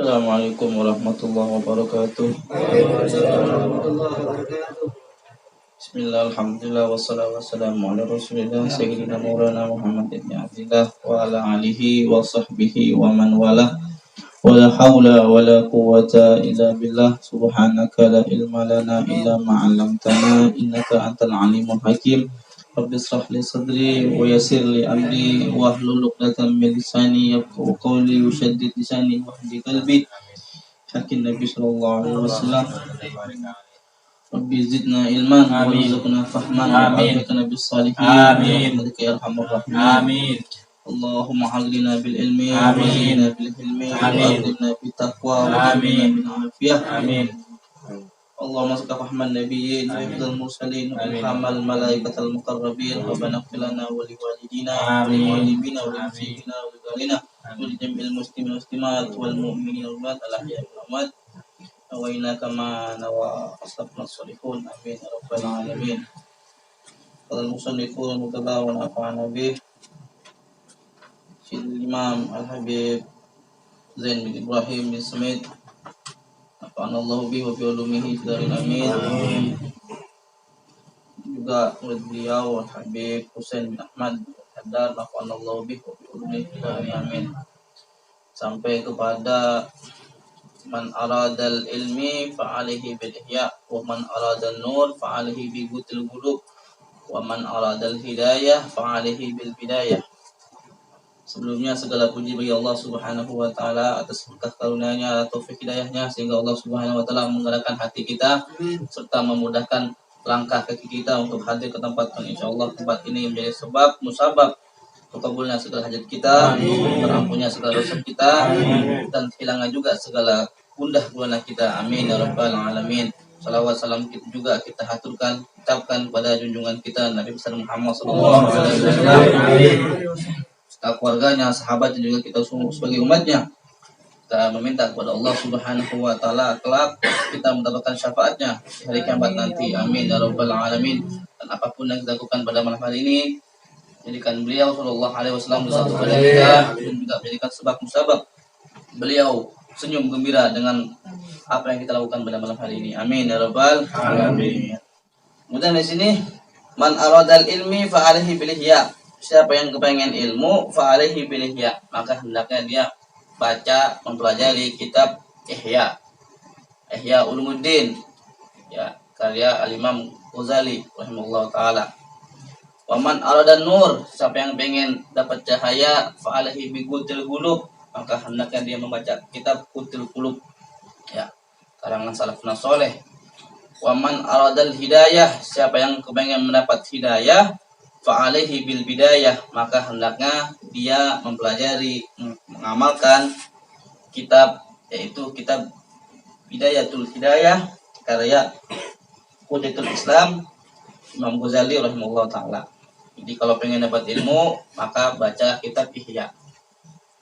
Assalamualaikum warahmatullahi wabarakatuh. Bismillah, alhamdulillah, wassalatu wassalamu ala rasulillah Sayyidina Maulana Muhammad ibn Abdillah wa ala alihi wa sahbihi wa man wala wa la hawla wa la quwwata illa billah subhanaka la ilma lana illa ma'alamtana innaka antal alimul hakim. Rabbi israh li sadri wa yassir li amri wa hlul 'uqdatam min lisani yafqahu qawli wa shaddid lisani wa hdi qalbi. Hakim Nabi sallallahu alaihi wasallam. Rabbi zidna ilman warzuqna fahman wa alhiqna bis salihin. Amin. Ya arhamar rahimin. Amin. Allahumma hallina bil ilmi wa zidna bil hilmi wa aqrimna bit taqwa wa jamina bil afiyah. Amin. Allahumma salli ala Muhammad nabiyyin wa ilal mursalin wa ilhamal malaikatal muqarrabin wa baghfir lana wa li walidina wa li walidina wa li muslimina wa li ghalina wa li jami'il muslimin muslimat wal mu'minin wal mu'minat al ahya'i wal amwat wa inna kama nawa ashabna salihun. Amin ya rabbal alamin. Qala al-musannifun mutabawan afa'ana bih Imam Al-Habib Zain bin Ibrahim bin Smith Allahu bi wa bi ulumihi fil amin. Juga murid beliau Habib Husain bin Ahmad Haddad Allahu bi wa bi ulumihi fil amin. Sampai kepada man aradal ilmi fa alaihi bil ihya wa man aradal nur fa alaihi bi gutil qulub wa man aradal hidayah fa alaihi bil bidayah. Sebelumnya segala puji bagi Allah Subhanahu wa taala atas berkah karunia-Nya, taufik hidayah-Nya sehingga Allah Subhanahu wa taala menggerakkan hati kita serta memudahkan langkah kaki kita untuk hadir ke tempat ini. Insyaallah tempat ini menjadi sebab musabab terkabulnya segala hajat kita, terampunnya segala dosa kita, dan hilangnya juga segala gundah gulana kita. Amin ya rabbal alamin. Salawat salam kita juga kita haturkan, ucapkan pada junjungan kita Nabi besar Muhammad sallallahu alaihi wasallam, keluarganya, sahabatnya, juga kita semua sebagai umatnya. Kita meminta kepada Allah Subhanahu wa taala kelak kita mendapatkan syafaatnya di hari kiamat nanti. Amin ya rabbal alamin. Dan apapun yang kita lakukan pada malam hari ini, jadikan beliau sallallahu alaihi wasallam bersatu pada kita dan juga menjadikan sebab musabab beliau senyum gembira dengan apa yang kita lakukan pada malam hari ini. Amin ya rabbal alamin. Kemudian di sini man aradal ilmi fa alaihi bil ihya. Siapa yang kepengen ilmu fa alaihi bil ihya, maka hendaknya dia baca mempelajari kitab Ihya. Ihya Ulumuddin, ya, karya Al-Imam Ghazali rahimahullah taala. Wa man aradan nur, siapa yang pengen dapat cahaya fa alaihi bi gutil qulub, maka hendaknya dia membaca kitab Gutil Qulub, ya, karangan salafun saleh. Wa man aradal hidayah, siapa yang kepengen mendapat hidayah fa alaihi bil bidayah, maka hendaknya dia mempelajari, mengamalkan kitab, yaitu kitab Bidayatul Hidayah karya Hudatul Islam Imam Ghazali rahimahullah taala. Jadi kalau pengen dapat ilmu maka baca kitab Ihya,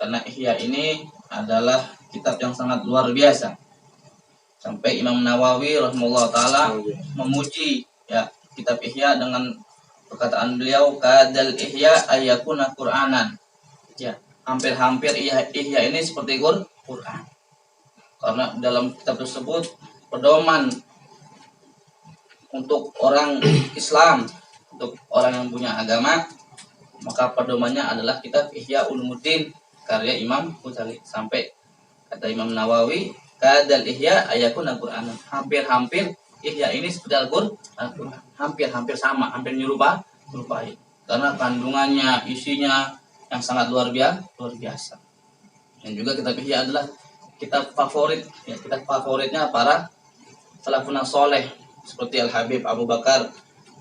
karena Ihya ini adalah kitab yang sangat luar biasa. Sampai Imam Nawawi rahimahullah taala memuji, ya, kitab Ihya dengan perkataan beliau, kadal ihya ayakuna Qur'anan. Ya, hampir-hampir ihya ini seperti Quran. Karena dalam kitab tersebut pedoman untuk orang Islam, untuk orang yang punya agama, maka pedomannya adalah kitab Ihya Ulumuddin karya Imam Ghazali. Sampai kata Imam Nawawi, kadal ihya ayakuna Qur'anan. Hampir-hampir Ihya ini seperti Al-Quran, hampir sama, hampir menyerupai, karena kandungannya, isinya yang sangat luar biasa. Dan juga kitab Ihya adalah kitab favorit, ya, kitab favoritnya para salafun saleh seperti Al-Habib Abu Bakar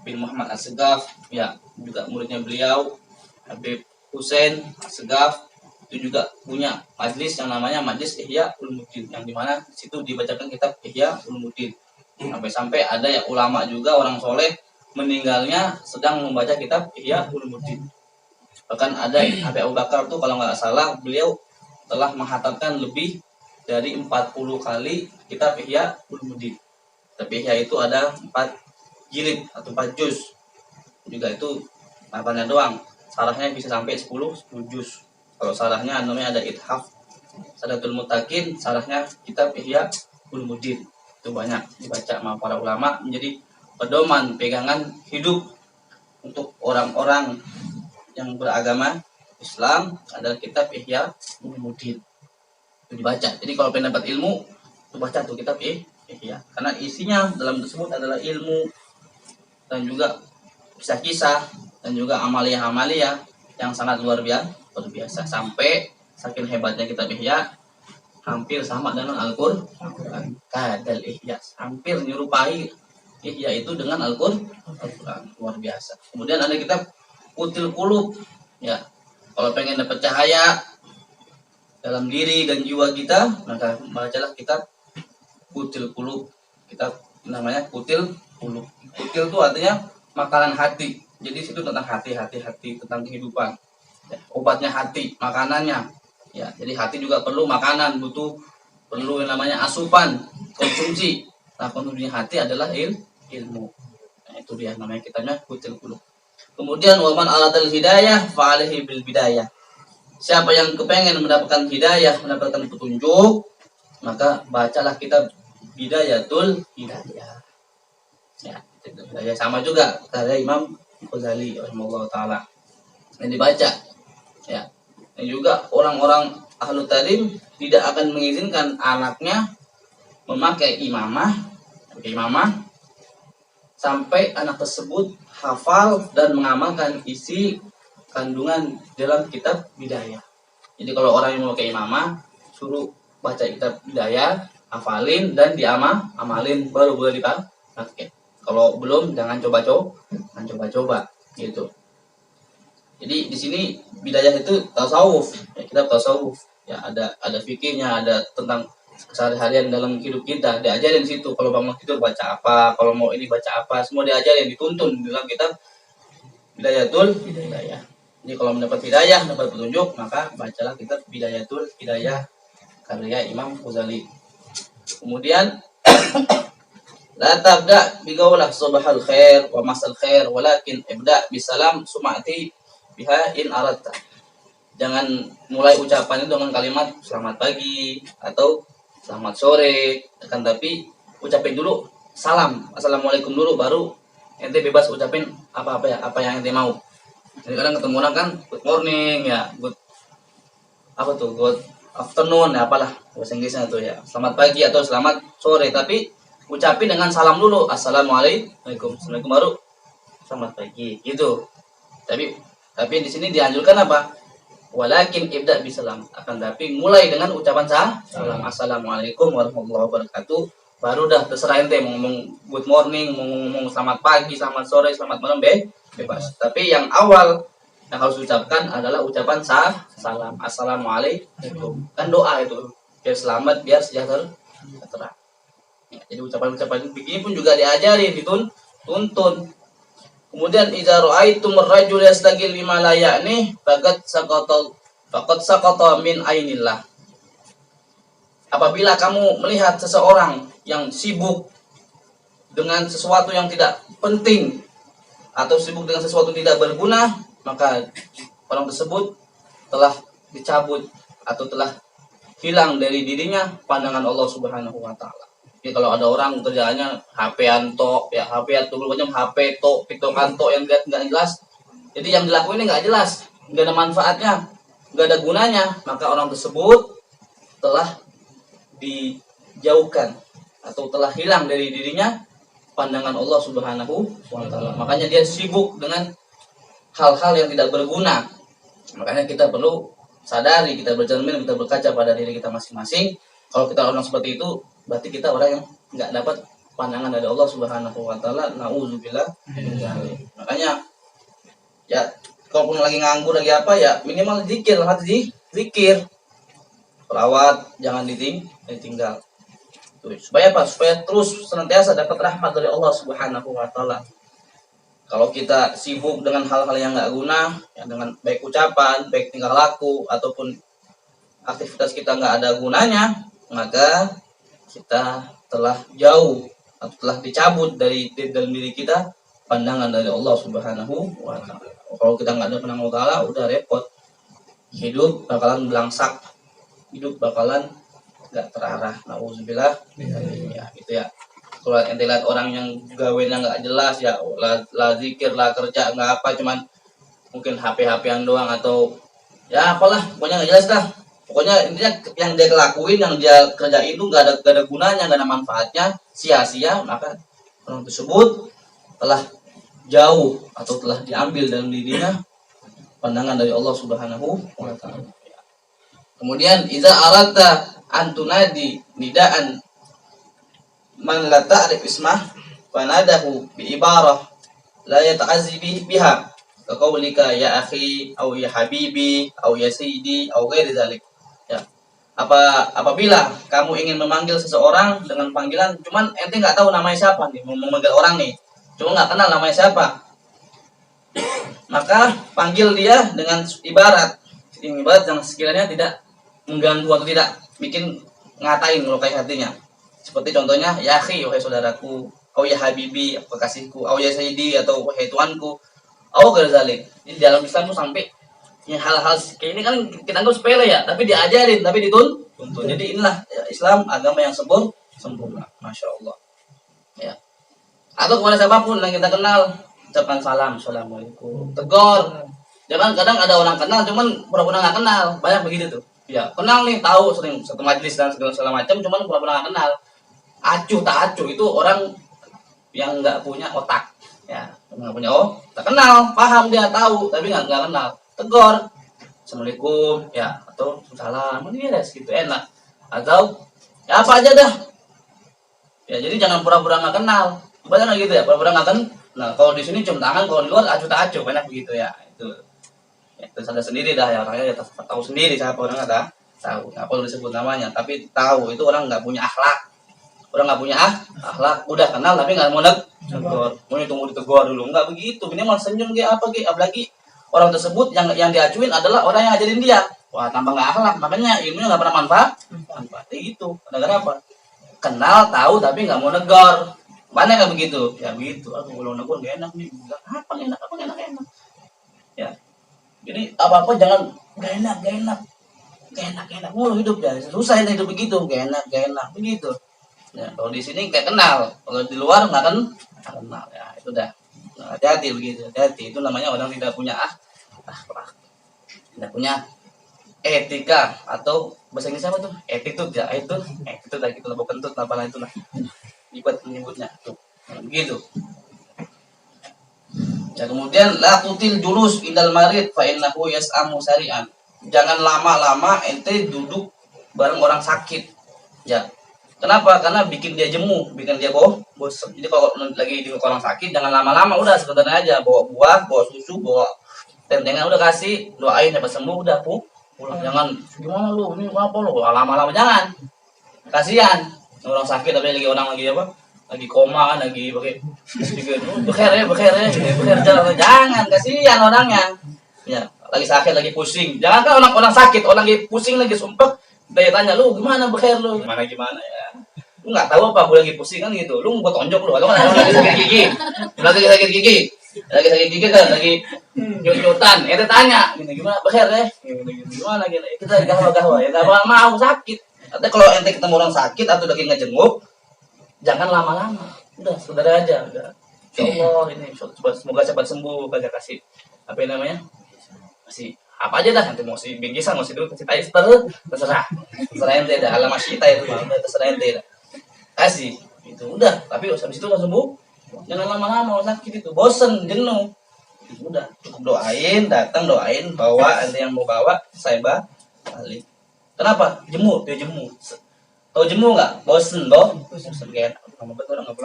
bin Muhammad As-Segaf, ya, juga muridnya beliau Habib Husain As-Segaf, itu juga punya majlis yang namanya Majlis Ihya Ulumuddin, yang dimana situ dibacakan kitab Ihya Ulumuddin. Sampai ada ya ulama juga, orang soleh meninggalnya sedang membaca kitab Ihya Ulumuddin. Bahkan ada Habib Abu Bakar tuh kalau nggak salah beliau telah menghatamkan lebih dari 40 kali kitab Ihya Ulumuddin. Tapi Ihya itu ada 4 jilid atau 4 juz. Juga itu apanya doang. Sarahnya bisa sampai 10 juz. Kalau sarahnya namanya ada Ithaf Sadatul Muttaqin, sarahnya kitab Ihya Ulumuddin. Itu banyak dibaca sama para ulama, menjadi pedoman pegangan hidup untuk orang-orang yang beragama Islam adalah kitab Ihya Ulumuddin. Itu dibaca. Jadi kalau pengen dapat ilmu, itu baca tuh kitab Ihya. Karena isinya dalam tersebut adalah ilmu dan juga kisah-kisah dan juga amalia-amalia yang sangat luar biasa. Sampai saking hebatnya kitab Ihya hampir sama dengan Al-Qur'an. Kadal Ihya, hampir menyerupai Ihya itu dengan Al-Qur'an. Luar biasa. Kemudian ada kitab Qutil Qulub, ya. Kalau pengen dapat cahaya dalam diri dan jiwa kita, maka bacalah kitab Qutil Qulub. Kitab namanya Qutil Qulub. Qutil itu artinya makanan hati. Jadi situ tentang hati, tentang kehidupan. Ya, obatnya hati, makanannya. Ya, jadi hati juga perlu makanan, perlu yang namanya asupan, konsumsi. Nah, konsumsinya hati adalah ilmu. Nah, itu dia namanya kitabnya Qutil Qulub. Kemudian waman aladal hidayah fa'alihi bil bidayah. Siapa yang kepengen mendapatkan hidayah, mendapatkan petunjuk, maka bacalah kitab Bidayatul Hidayah. Ya, hidayah sama juga karya Imam Ghazali rahimahullah taala. Yang dibaca. Ya. Dan juga orang-orang ahlu talim tidak akan mengizinkan anaknya memakai imamah sampai anak tersebut hafal dan mengamalkan isi kandungan dalam kitab Bidayah. Jadi kalau orang yang memakai imamah, suruh baca kitab Bidayah, hafalin dan amalin baru boleh dipakai. Kalau belum jangan coba-coba gitu. Jadi di sini Bidayah itu tasawuf, ya, kitab tasawuf. Ya, ada fikihnya, ada tentang keseharian dalam hidup kita, diajarin di situ. Kalau bangun tidur baca apa, kalau mau ini baca apa, semua diajarin, dituntun dalam kitab Bidayatul Hidayah. Jadi kalau mendapat hidayah, mendapat petunjuk, maka bacalah kitab Bidayatul Hidayah karya Imam Ghazali. Kemudian la tabda biqaulah subhal khair wa masal khair walakin ibda bisalam sumati biha in aradta. Jangan mulai ucapan itu dengan kalimat selamat pagi atau selamat sore, akan tapi ucapin dulu salam, assalamualaikum dulu, baru ente bebas ucapin apa yang ente mau. Jadi kadang ketemu orang kan good morning ya, good afternoon ya, apalah bahasa Inggrisnya tuh ya, selamat pagi atau selamat sore, tapi ucapin dengan salam dulu, assalamualaikum, baru selamat pagi gitu. Tapi di sini dianjurkan apa? Walakin ibda bisalam, akan tapi mulai dengan ucapan salam, assalamualaikum warahmatullahi wabarakatuh, baru dah terserah ente mau ngomong good morning, mau ngomong selamat pagi, selamat sore, selamat malam, bebas. Tapi yang awal yang harus ucapkan adalah ucapan salam, assalamualaikum, kan doa itu biar selamat, biar sejahtera. Ya, jadi ucapan-ucapan begini pun juga diajari, dituntun. Kemudian idza ra'aitum ar-rajul yastaqil bima la ya'ni faqad saqata min ainillah. Apabila kamu melihat seseorang yang sibuk dengan sesuatu yang tidak penting atau sibuk dengan sesuatu yang tidak berguna, maka orang tersebut telah dicabut atau telah hilang dari dirinya pandangan Allah Subhanahu wa taala. Jadi kalau ada orang kerjaannya HP-an tok, ya HP atau macam HP tok, pitokan tok yang nggak jelas. Jadi yang dilakuin ini nggak jelas, nggak ada manfaatnya, nggak ada gunanya, maka orang tersebut telah dijauhkan atau telah hilang dari dirinya pandangan Allah Subhanahu wa taala. Makanya dia sibuk dengan hal-hal yang tidak berguna. Makanya kita perlu sadari, kita bercermin, kita berkaca pada diri kita masing-masing. Kalau kita orang seperti itu, berarti kita orang yang nggak dapat pandangan dari Allah Subhanahu wa taala. Nauzubillah. Makanya ya kalaupun lagi nganggur lagi apa ya, minimal zikir, zikir. Perawat jangan ditinggal. Tuh, supaya apa? Supaya terus senantiasa dapat rahmat dari Allah Subhanahu wa taala. Kalau kita sibuk dengan hal-hal yang nggak guna, ya dengan baik ucapan, baik tingkah laku ataupun aktivitas kita nggak ada gunanya, maka kita telah jauh atau telah dicabut dari dalam diri kita pandangan dari Allah Subhanahu wa taala. Kalau kita nggak ada pandangan Allah taala, udah repot. Hidup bakalan belangsak. hidup bakalan nggak terarah. Nauzubillah. Ya gitu ya. Kalau ente lihat orang yang gawenya nggak jelas ya, lah zikir lah kerja nggak apa, cuman mungkin HP-HPan doang atau ya apalah, pokoknya nggak jelas dah. Pokoknya intinya yang dia lakuin, yang dia kerjain itu nggak ada gunanya, nggak ada manfaatnya, sia-sia, maka orang tersebut telah jauh atau telah diambil dalam dirinya pandangan dari Allah Subhanahu wa taala. Kemudian iza aradta antunadi nidaan man la ta'rif ismah fanadahu bi ibarah la yata'azzi biha ka qaulika ya akhi au ya habibi au ya sayyidi au ghairi dzalik. Ya. Apabila kamu ingin memanggil seseorang dengan panggilan cuman ente nggak tahu namanya siapa nih, mau memanggil orang nih, cuma nggak kenal namanya siapa, maka panggil dia dengan ibarat yang sekiranya tidak mengganggu atau tidak bikin ngatain melukai hatinya. Seperti contohnya ya akhi, wahai saudaraku, au ya habibi, kekasihku, au ya sayyidi, atau wahai tuanku, au ghairi dzalik. Jadi dalam Islam tuh sampai yang hal-hal kayak ini kan kita anggap sepele ya, tapi diajarin, tapi dituntut. Jadi inilah ya, Islam agama yang sempurna, masya Allah. Ya. Atau kepada siapapun yang kita kenal, ucapkan salam, assalamualaikum, tegur. Jangan kadang ada orang kenal, cuman pura-pura nggak kenal, banyak begitu tuh. Ya kenal nih, tahu sering satu majelis dan segala macam, cuman pura-pura nggak kenal. Acuh tak acuh itu orang yang nggak punya otak, ya nggak punya tak kenal, paham dia tahu, tapi nggak kenal. Tegur, assalamualaikum, ya atau salam, ini beres gitu enak. Atau ya apa aja dah. Ya jadi jangan pura-pura nggak kenal. Banyak gitu ya, pura-pura nggak kenal. Nah kalau di sini cium tangan, kalau di luar acuh tak acuh, banyak begitu ya. Itu sadar sendiri dah ya, orangnya ya tahu sendiri siapa orangnya, tahu. Nggak perlu disebut namanya, tapi tahu itu orang nggak punya akhlak. Orang nggak punya akhlak, udah kenal tapi nggak mau negur, mau tunggu ditegur dulu, nggak begitu. Ini malah senyum kayak apa gitu, apalagi orang tersebut yang diacuin adalah orang yang ngajarin dia. Wah, tambah nggak akhlak, makanya ilmunya nggak pernah manfaat itu. Gara-gara apa? Kenal, tahu, tapi nggak mau negor. Banyak nggak begitu? Ya begitu. Aku kalau negor nggak enak nih. Apa enak? Ya. Jadi apa-apa jangan nggak enak mulu hidup ya. Susah hidup begitu, nggak enak begitu. Ya, kalau di sini kayak kenal, kalau di luar nggak kenal. Ya itu dah. Nah, hati-hati begitu, hati-hati. Itu namanya orang tidak punya akhlak, tidak punya etika, atau bahasa Inggris apa tuh? Attitude ya, itu lagi itu bukan kentut apalah itulah. Ikut menyebutnya tuh. Nah, begitu. Ya kemudian la tutil julus indal marid fa innahu yas'amu sari'an. Jangan lama-lama ente duduk bareng orang sakit. Ya. Kenapa? Karena bikin dia jemu, bikin dia bosan. Jadi kalau lagi di orang sakit jangan lama-lama, udah sebentar aja bawa buah, bawa susu, bawa tentengan, udah kasih, doain dapat sembuh, udah pulang. Jangan gimana lu, ini apa lu? Lama-lama jangan. Kasihan orang sakit, tapi orang lagi apa? Lagi koma kan, lagi pakai beker jalan, jangan, kasihan orangnya. Ya, lagi sakit, lagi pusing. Jangan kan orang sakit, orang lagi pusing, lagi sumpah. Dia tanya lu gimana beker lu? Gimana ya? Lu nggak tahu apa, gue lagi pusing kan gitu. Lu gua tonjok lu. Atau kan lagi sakit gigi. Lagi sakit gigi kan, lagi nyut-nyutan. Ente tanya, gimana beker ya? Gimana gitu. Kita gahwa ya, enggak mau sakit. Tapi kalau ente ketemu orang sakit atau lagi ngejenguk, jangan lama-lama. Udah, saudara aja, udah. Insyaallah ini semoga cepat sembuh, baca kasih apa namanya? Kasih apa aja dah, nanti mau si bingkisan, mau si dulu kasih tahu terserah ente dah, ala masyita itu mah terserah ente dah, kasih itu udah. Tapi habis itu kan sembuh, jangan lama-lama sakit itu, bosen, jenuh, itu udah cukup doain, datang doain, bawa ente yang mau bawa, saya balik. Kenapa? Jemu, dia jemu. Tahu jemu nggak? Bosen kayak enak, sama betul orang nggak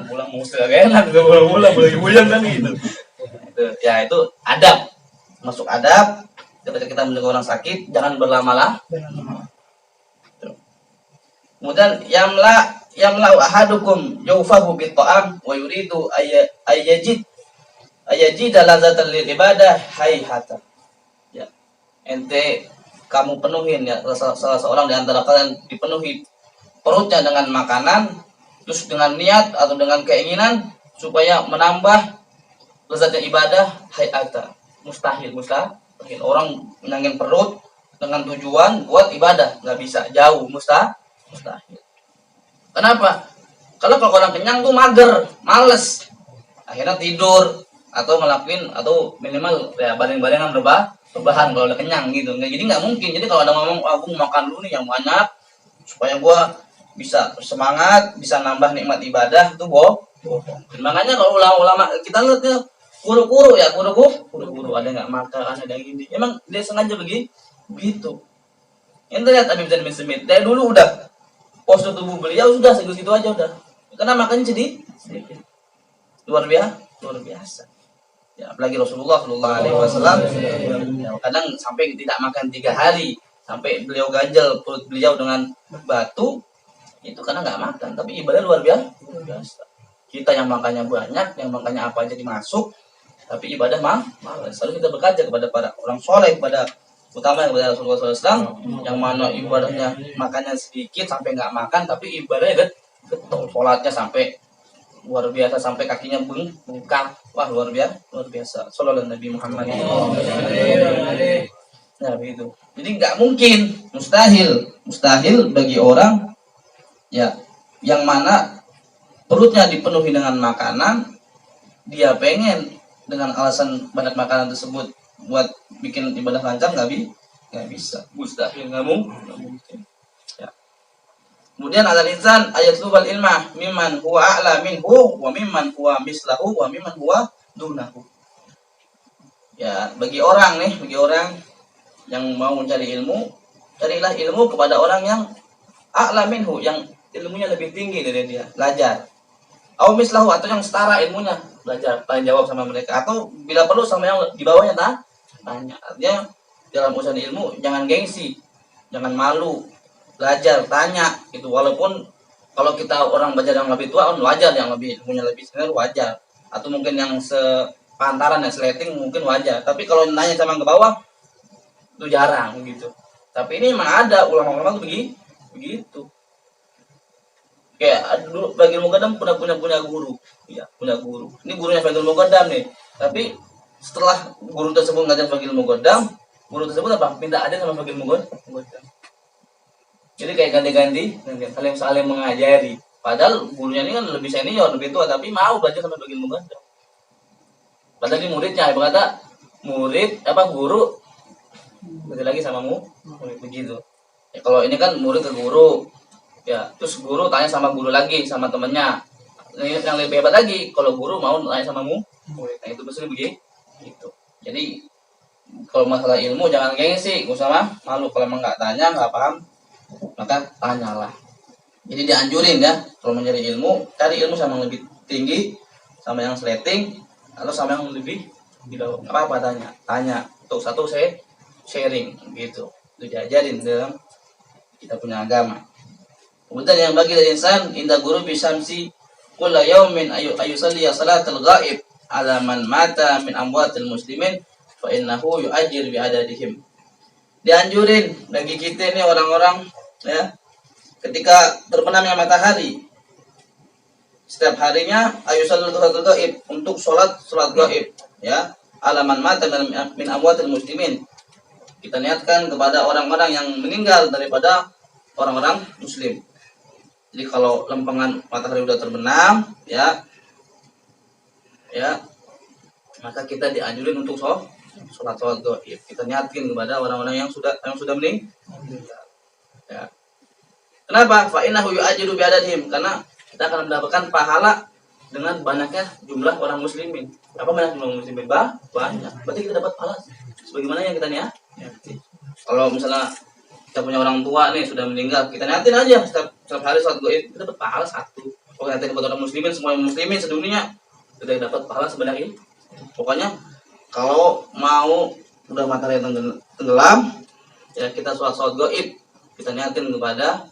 pulang mau segala enak, nggak pulang boleh kan gitu. Itu ya itu adab. Masuk adab ketika kita menjaga orang sakit, jangan berlama-lama. Kemudian yamla ahadukum jawfahu bi ta'am wa yuridu ayajid lazatan lil ibadah hayhata. Ya. Ente kamu penuhin ya, salah seorang di antara kalian dipenuhi perutnya dengan makanan, terus dengan niat atau dengan keinginan supaya menambah lezatnya ibadah hayhata. Mustahil orang menangin perut dengan tujuan buat ibadah, nggak bisa, jauh, mustahil. Kenapa? Kalau orang kenyang tuh mager, males, akhirnya tidur atau ngelakuin atau minimal ya baring-baringan rebahan kalau udah kenyang gitu. Jadi nggak mungkin. Jadi kalau ada ngomong, aku makan dulu nih yang banyak supaya gua bisa semangat, bisa nambah nikmat ibadah, itu bohong. Makanya kalau ulama-ulama kita lihatnya guru-guru ya, guru-guru ada nggak makan, ada gini. Emang dia sengaja begitu. Ente lihat Habib Zain bin Smith, dari dulu udah postur tubuh beliau sudah segitu aja udah. Karena makannya sedikit. Luar biasa. Ya, apalagi Rasulullah Shallallahu Alaihi Wasallam kadang sampai tidak makan 3 hari, sampai beliau ganjel perut beliau dengan batu, itu karena nggak makan. Tapi ibadah luar biasa. Kita yang makannya banyak, yang makannya apa aja dimasuk, tapi ibadah malas. Selalu kita berkaca kepada para orang soleh, kepada utama yang kepada Rasulullah SAW, yang mana ibadahnya makannya sedikit sampai nggak makan, tapi ibadahnya getol, sholatnya sampai luar biasa, sampai kakinya bengkak. Wah, luar biasa. Sallallahu Nabi Muhammad. Nah, begitu. Jadi nggak mungkin, mustahil bagi orang ya yang mana perutnya dipenuhi dengan makanan, dia pengen dengan alasan banyak makanan tersebut buat bikin ibadah lancar, nggak bisa, mustahil, nggak mungkin. Ya. Kemudian ada insan ayat lubal ilmah mimman huwa a'la minhu wa mimman huwa mislahu wa mimman huwa dunahu. Ya, bagi orang yang mau mencari ilmu, carilah ilmu kepada orang yang a'la minhu, yang ilmunya lebih tinggi dari dia, belajar. Au mislahu, atau yang setara ilmunya, belajar, tanya jawab sama mereka, atau bila perlu sama yang di bawahnya tanya. Artinya dalam urusan ilmu jangan gengsi, jangan malu, belajar, tanya itu. Walaupun kalau kita orang belajar yang lebih tua, wajar, yang lebih ilmunya lebih senior wajar, atau mungkin yang sepantaran yang seleting mungkin wajar. Tapi kalau nanya sama ke bawah itu jarang gitu. Tapi ini memang ada ulama-ulama itu begitu. Kayak dulu Fadil Muqaddam punya guru, ya, punya guru. Ini gurunya Fadil Muqaddam nih. Tapi setelah guru tersebut ngajar Fadil Muqaddam, guru tersebut apa? Minta ada sama Fadil Muqaddam. Jadi kayak ganti-ganti, saling mengajari. Padahal gurunya ini kan lebih senior, lebih tua, tapi mau belajar sama Fadil Muqaddam. Padahal ini muridnya, berkata guru belajar lagi sama murid, begitu. Ya, kalau ini kan murid ke guru. Ya, terus guru tanya sama guru lagi, sama temennya. Yang lebih hebat lagi, kalau guru mau tanya sama murid. Nah, itu biasanya begitu. Jadi kalau masalah ilmu jangan gengsi, gak usah malu. Kalau emang nggak tanya, nggak paham, maka tanyalah. Jadi dianjurin ya, kalau mencari ilmu, cari ilmu sama yang lebih tinggi, sama yang slating, atau sama yang lebih di bawah. Apa tanya. Untuk satu saya sharing gitu. Itu diajarin dalam kita punya agama. Kemudian yang bagi dari insan inda guru bisamsi kulla yaumin ayusalli salatul ghaib ala man mata min amwatil muslimin fa innahu yu'ajjir bi adadihim. Dianjurin bagi kita ini orang-orang ya, ketika terbenamnya matahari setiap harinya ayusalli salatul ghaib, untuk salat ghaib ya, ala man mata min amwatil muslimin. Kita niatkan kepada orang-orang yang meninggal daripada orang-orang muslim. Jadi kalau lempengan matahari sudah terbenam, ya, maka kita dianjurin untuk sholat gaib. Kita niatkan kepada orang-orang yang sudah meninggal. Ya. Kenapa? Fa innahu yu'ajjiru bi adadihim, karena kita akan mendapatkan pahala dengan banyaknya jumlah orang muslimin. Apa banyak jumlah muslimin? Banyak. Berarti kita dapat pahala sebagaimana yang kita niat. Kalau misalnya kita punya orang tua nih sudah meninggal, kita niatin aja setiap hari sholat gaib, kita dapat pahala 1. Kalau niatin buat orang muslimin, semua muslimin sedunia, kita dapat pahala sebanyak ini. Pokoknya kalau mau udah matahari tenggelam, ya kita sholat gaib, kita niatin kepada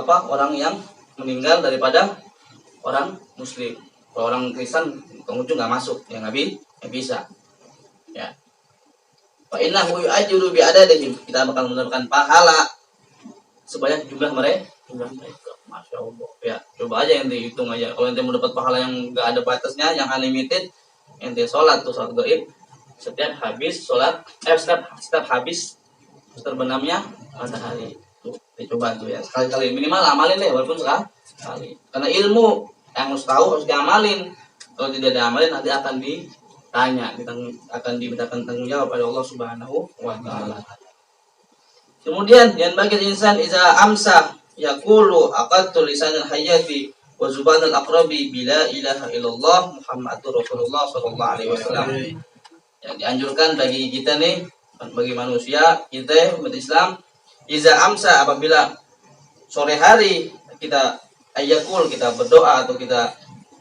orang yang meninggal daripada orang muslim. Kalau orang Kristen, pengunjung nggak masuk, ya nggak bisa. Ya. Fa innahu yu'ajjiru bi adadihim, kita bakal mendapatkan pahala sebanyak jumlah mereka. Masya Allah. Ya, coba aja ente hitung aja. Kalau ente mau dapat pahala yang enggak ada batasnya, yang unlimited, ente sholat gaib setiap habis sholat, setiap habis terbenamnya matahari. Tuh, dicoba tuh ya. Sekali-kali minimal amalin deh walaupun sekali. Karena ilmu yang harus tahu harus diamalin. Kalau tidak diamalin nanti akan ditanya, akan dimintakan tanggung jawab pada Allah Subhanahu wa taala. Kemudian yang bagi insan iza amsa yaqulu aqadtu lisanal hayati wa zubanal aqrabi bila ilaha illallah Muhammadur Rasulullah sallallahu alaihi wasallam. Yang dianjurkan bagi kita nih, bagi manusia, kita umat Islam, iza amsa apabila sore hari kita ayakul, kita berdoa atau kita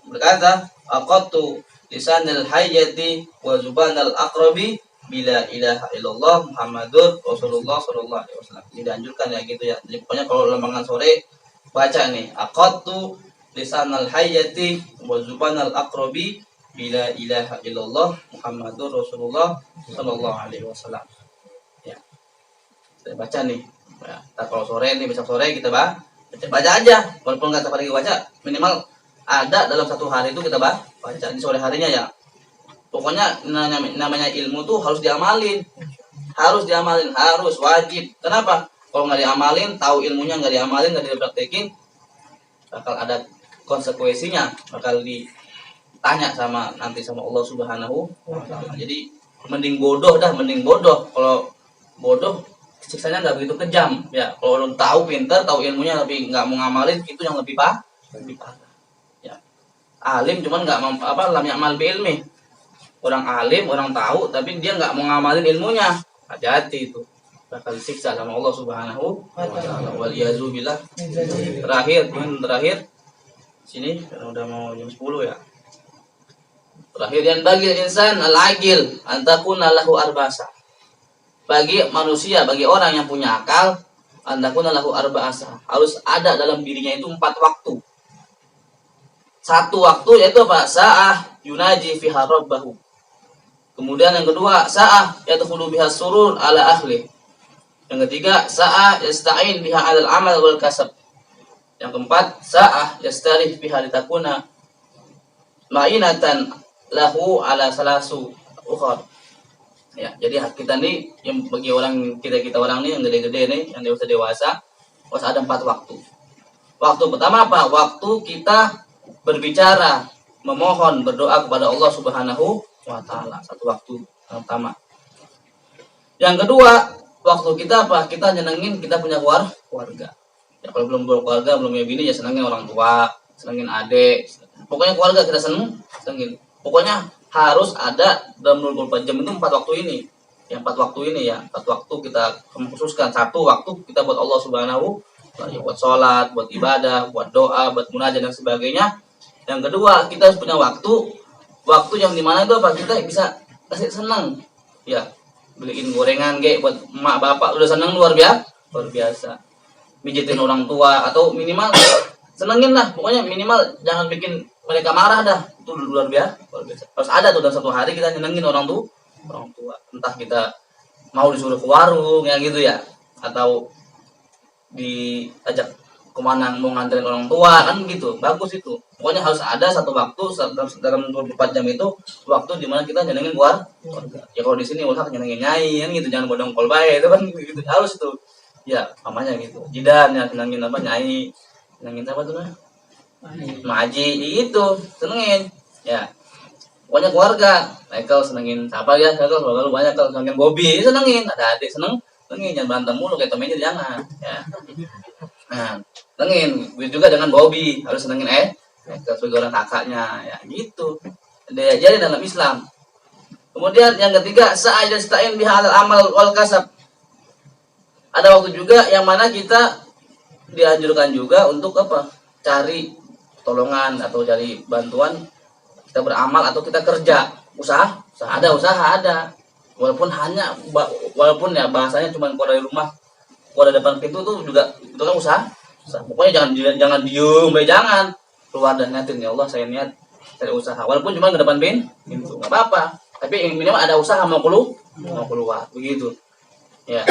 berkata aqadtu lisanal hayati wa zubanal aqrabi bila ilaha illallah Muhammadur Rasulullah sallallahu alaihi wasallam. Ini dianjurkan ya gitu ya. Jadi pokoknya kalau lembangan sore baca nih aqadtu lisanal hayati wa zubanal aqrabi bila ilaha illallah Muhammadur Rasulullah sallallahu alaihi wasallam. Ya. Saya baca nih. Ya, kalau sore nih besok sore kita baca aja. Walaupun enggak tiap hari baca, minimal ada dalam satu hari itu kita baca di sore harinya ya. Pokoknya namanya ilmu tuh harus diamalin. Harus wajib. Kenapa? Kalau nggak diamalin, tahu ilmunya nggak diamalin, nggak dipraktekin, bakal ada konsekuensinya, bakal ditanya nanti sama Allah Subhanahu wa taala. Jadi mending bodoh. Kalau bodoh siksanya nggak begitu kejam ya. Kalau lu tahu pintar, tahu ilmunya tapi nggak mau ngamalin, itu yang lebih parah. Ya. Alim cuman nggak lam ya'mal bi ilmi. Orang alim, orang tahu, tapi dia nggak mau ngamalin ilmunya. Hati-hati itu, bakal disiksa sama Allah Subhanahu wa taala. Waliyazubillah. Terakhir sini karena udah mau jam 10 ya. Terakhir yang bagi insan al-aqil antakuna lahu arba'asa. Bagi manusia, bagi orang yang punya akal, antakuna lahu arba'asa. Harus ada dalam dirinya itu 4 waktu. Satu waktu yaitu apa? Sa'ah yunaji fiha rabbahu. Kemudian yang kedua, sa'ah yadkhulu biha surur ala ahli. Yang ketiga, sa'ah yasta'in biha 'alal amal wal kasab. Yang keempat, sa'ah yastarih biha litakuna ma'inatan lahu 'ala salasu ukhra. Ya, jadi hak kita nih yang bagi orang kita orang nih yang gede-gede nih, yang dewasa ada 4 waktu. Waktu pertama apa? Waktu kita berbicara, memohon, berdoa kepada Allah Subhanahu wa taala. Satu waktu yang pertama. Yang kedua, waktu kita apa? Kita nyenengin kita punya keluarga. Ya kalau belum berkeluarga, belum punya bini ya senengin orang tua, senengin adik. Pokoknya keluarga kita senengin. Pokoknya harus ada dalam 24 jam itu 4 waktu ini. Yang 4 waktu ini ya, 4 waktu kita khususkan. Satu waktu kita buat Allah Subhanahu wa taala, buat sholat, buat ibadah, buat doa, buat munajat dan sebagainya. Yang kedua, kita harus punya waktu yang dimana itu apa, kita bisa kasih senang ya, beliin gorengan buat emak bapak udah senang luar biasa, mijitin orang tua atau minimal senengin lah, pokoknya minimal jangan bikin mereka marah dah, itu luar biasa. Harus ada tuh dalam satu hari kita nyenengin orang tua, entah kita mau disuruh ke warung ya gitu ya, atau diajak kemana mau nganterin orang tua kan gitu, bagus itu. Pokoknya harus ada satu waktu dalam 24 jam itu waktu dimana kita nyenengin keluarga. Ya kalau di sini ulah nyenengin nyai kan gitu, jangan bodong kolbay itu kan gitu, harus itu. Ya namanya gitu. Jidan ya senengin apa nyai, senengin apa tuh? Maji itu senengin. Ya. Pokoknya keluarga. Michael senengin siapa ya? Michael selalu banyak kalau senengin Bobby senengin, ada adik senengin, jangan berantem mulu kayak Tom and Jerry jangan. Ya. Nah, senengin juga dengan Bobby, harus senengin sebagai orang kakaknya ya gitu. Diajarin dalam Islam. Kemudian yang ketiga, sa'ayasta'in biha 'alal amal wal kasab. Ada waktu juga yang mana kita dianjurkan juga untuk apa? Cari tolongan atau cari bantuan, kita beramal atau kita kerja, usaha ada. Walaupun ya bahasanya cuma keluar dari rumah, keluar dari depan pintu tuh juga itu kan usaha. Pokoknya jangan diem, jangan keluar dan niatin ya Allah saya niat cari usaha. Walaupun cuma ke depan pintu, nggak apa-apa. Tapi minimal ada usaha mau keluar begitu. Ya.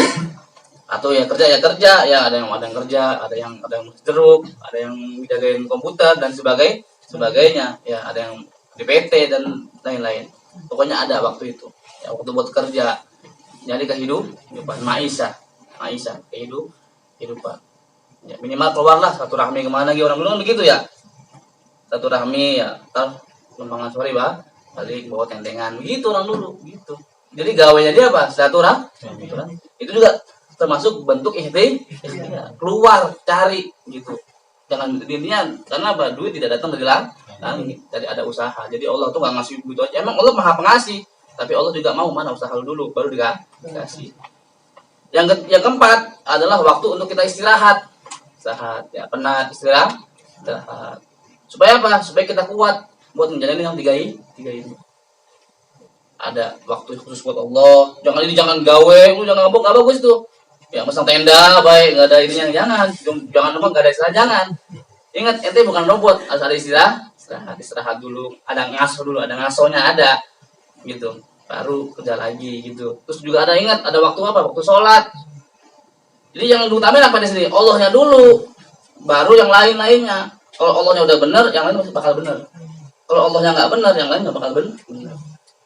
Atau ya kerja ya ada yang kerja, ada yang jeruk, ada yang jagain komputer dan sebagainya. Ya ada yang di PT dan lain-lain. Pokoknya ada waktu itu. Ya waktu buat kerja, nyari kehidupan maisha. Aisyah, kehidupan. Ya, minimal keluarlah satu rahmi kemana lagi orang dulu kan begitu ya. Satu rahmi ya, ntar lembangan sore balik bawa tendengan begitu orang dulu gitu. Jadi gawainya dia apa? Silaturahmi. Itu juga termasuk bentuk ikhtiar. Keluar cari gitu. Jangan intinya karena apa? Duit tidak datang dari langit. Jadi ada usaha. Jadi Allah tuh nggak ngasih begitu aja. Emang Allah Maha Pengasih, tapi Allah juga mau mana usaha dulu baru dikasih. Yang keempat adalah waktu untuk kita istirahat. Ya, penat istirahat. Supaya apa? Supaya kita kuat buat menjalani yang tiga ini. Ada waktu khusus buat Allah. Jangan gawe, lu jangan ngabuk, nggak bagus tuh. Ya pasang tenda baik, nggak ada ininya, jangan lupa nggak ada istirahat, jangan. Ingat, ente bukan robot, harus ada istirahat dulu, ada ngasonya ada, gitu. Baru kerja lagi gitu. Terus juga ada ingat, ada waktu apa? Waktu sholat. Jadi yang utamain apa di sini? Allahnya dulu, baru yang lainnya. Kalau Allahnya udah benar, yang lain masih bakal benar. Kalau Allahnya nggak benar, yang lain nggak bakal benar.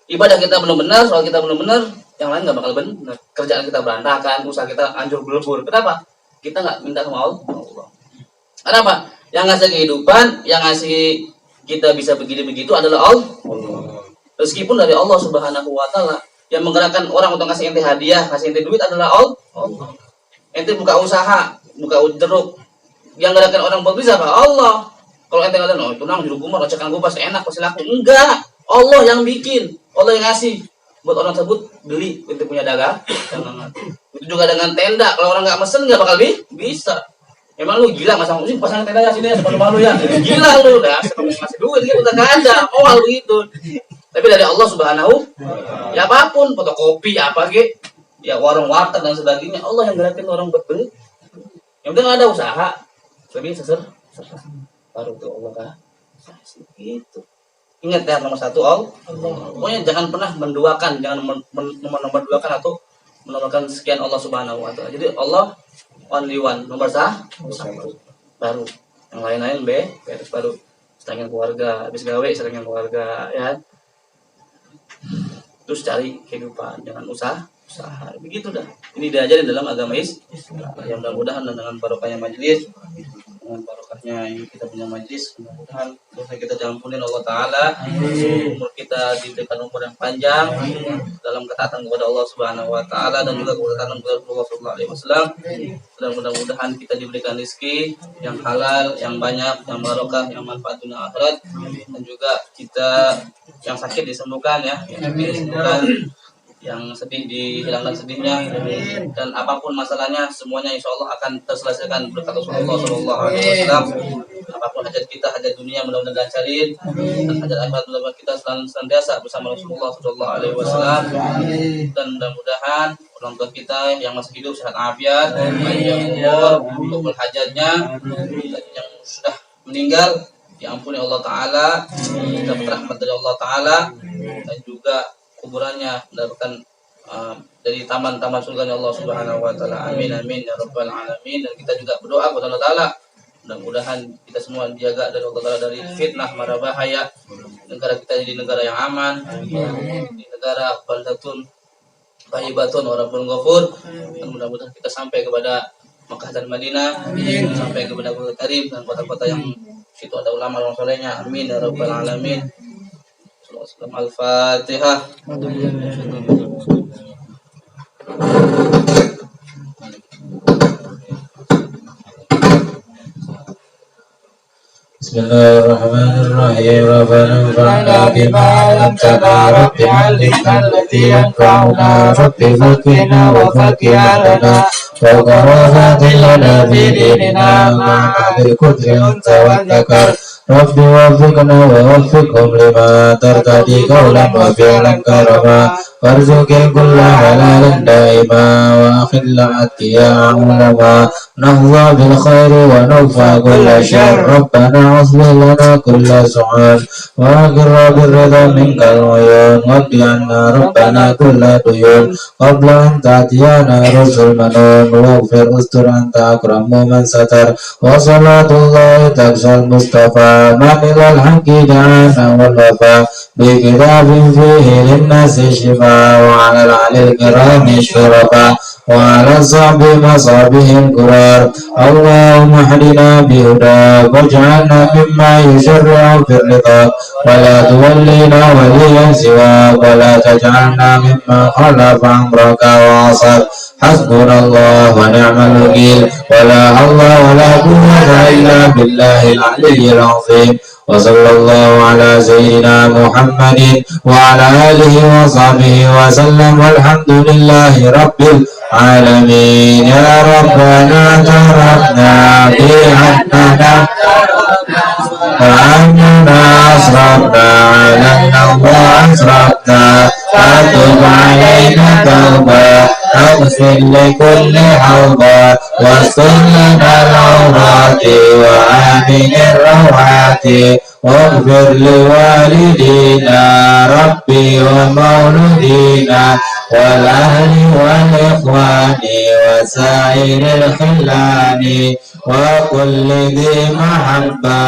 Ibadah kita belum benar, soal kita belum benar, yang lain nggak bakal benar. Kerjaan kita berantakan, usaha kita hancur belebur. Kenapa? Kita nggak minta sama Allah. Kenapa? Yang ngasih kehidupan, yang ngasih kita bisa begini-begitu adalah Allah. Meskipun dari Allah Subhanahu Wa Taala, yang menggerakkan orang untuk ngasih ente hadiah, ngasih ente duit adalah Allah. Ente buka usaha, buka jeruk, yang gerakan orang buat bisa apa? Allah. Kalau ente ngatakan, oh itu nang jeruk gumar, racakan gue pasti enak, pasti laku. Enggak. Allah yang bikin, Allah yang ngasih. Buat orang tersebut beli, ente punya dagang. Itu juga dengan tenda. Kalau orang nggak mesen nggak bakal bisa. Emang lu gila masang musik pasang tenda sini ya, malu ya. Gila lu dah, ngasih duit gitu udah nggak ada. Oh begitu. Tapi dari Allah Subhanahu, ya apapun, fotokopi apa gitu, ya warung warteg dan sebagainya, Allah yang gerakin orang buat beli. Yang penting ada usaha, lebih baru tuh Allah kah? Gitu. Ingat ya nomor satu Allah. Pokoknya jangan pernah menduakan, jangan nomor duakan atau menambahkan sekian Allah Subhanahu Wa Taala. Jadi Allah only one, nomor satu. Baru yang lain-lain beres baru sedangkan keluarga, habis gawe sedangkan keluarga, ya. Terus cari kehidupan, jangan usaha begitu dah. Ini diajarin dalam agama Islam. Yang mudah-mudahan dengan barokahnya majelis, dengan barokahnya kita punya majelis, mudah-mudahan dosa kita diampunin Allah Taala, umur kita diberikan umur yang panjang dalam ketaatan kepada Allah Subhanahu Wa Taala dan juga ketaatan kepada Rasulullah Sallallahu Alaihi Wasallam. Dan mudah-mudahan kita diberikan rezeki yang halal, yang banyak, yang barokah, yang manfaat dunia akhirat, dan juga kita yang sakit disembuhkan ya, yang sedih dihilangkan sedihnya, dan apapun masalahnya semuanya insya Allah akan terselesaikan berkat Rasulullah Sallallahu Alaihi Wasallam. Apapun hajat kita, hajat dunia mudah-mudahan dilancarin, dan hajat akhirat mudah-mudahan kita senantiasa bersama Rasulullah Sallallahu Alaihi Wasallam. Dan mudah-mudahan orang tua kita yang masih hidup sehat afiat, panjang umur, untuk hajatnya, yang sudah meninggal diampuni Allah Ta'ala, dapat rahmat dari Allah Ta'ala, dan juga kuburannya mendapatkan dari taman-taman surga Allah Subhanahu Wa Ta'ala. Amin amin ya rabbal alamin. Dan kita juga berdoa kepada Allah Ta'ala, mudah-mudahan kita semua dijaga dari Allah Ta'ala dari fitnah mara bahaya, negara kita jadi negara yang aman, di negara baldatun thayyibatun wa rabbun ghafur. Dan mudah-mudahan kita sampai kepada Makkah dan Madinah, sampai kepada Bukit Karim dan kota-kota yang situ ada ulama orang solehnya. Amin ya rabbal alamin. Al-Fatihah. Bismillahirrahmanirrahim. Rabbana anfa'na bima 'allamtana, Rabbi 'allimna alladhi yanfa'una, Rabbi faqqihna wa faqqih 'alana, wa qurrata lana fi dinina ma'a al-qudri anta wa dzakar. Rabbi waffiqna wa waffiqhum lima tartadi qawlan wa fi'lan karama, warzuqi kulla halalin daima wa akhilla atiya ulama, nahza bil khairi wa nufa kulla syarr. Rabbana aslih lana kulla su'al wa aghfir bil ridha minkal uyun, waqdi anna Rabbana kulla duyun, qabla an ta'tiyana rusul manun, waghfir ustur anta akramu man satar, wa salatullahi taksal mustafa manil al-haqi da'ana wal wafa, bi kitabin fihi lin-nasi shifa wa 'ala al-'alil kirami syurafa, وعلى الصحب مصابه الكرار اللهم اهدنا بهداك واجعلنا مما يشرع في الرضا ولا تولينا وليا سواك ولا تجعلنا مما خلف أمرك وعصاك حسبنا الله ونعم الوكيل ولا حول ولا قوة إلا بالله العلي العظيم وصلى الله على سيدنا محمد وعلى آله وصحبه وسلم والحمد لله رب العالمين يا ربنا تركنا بأننا وأننا أسرفنا على النوم وأسرفنا فتب علينا توبة اغفر لكل حوضة واستر لنا العورات وآمن الروعات واغفر لوالدينا ربي ومولودينا والأهل والإخوان وسائر الخلان وكل ذي محبة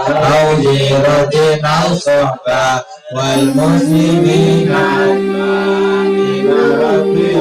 أو جيرة أو صحبة والمسلمين أجمعين ربي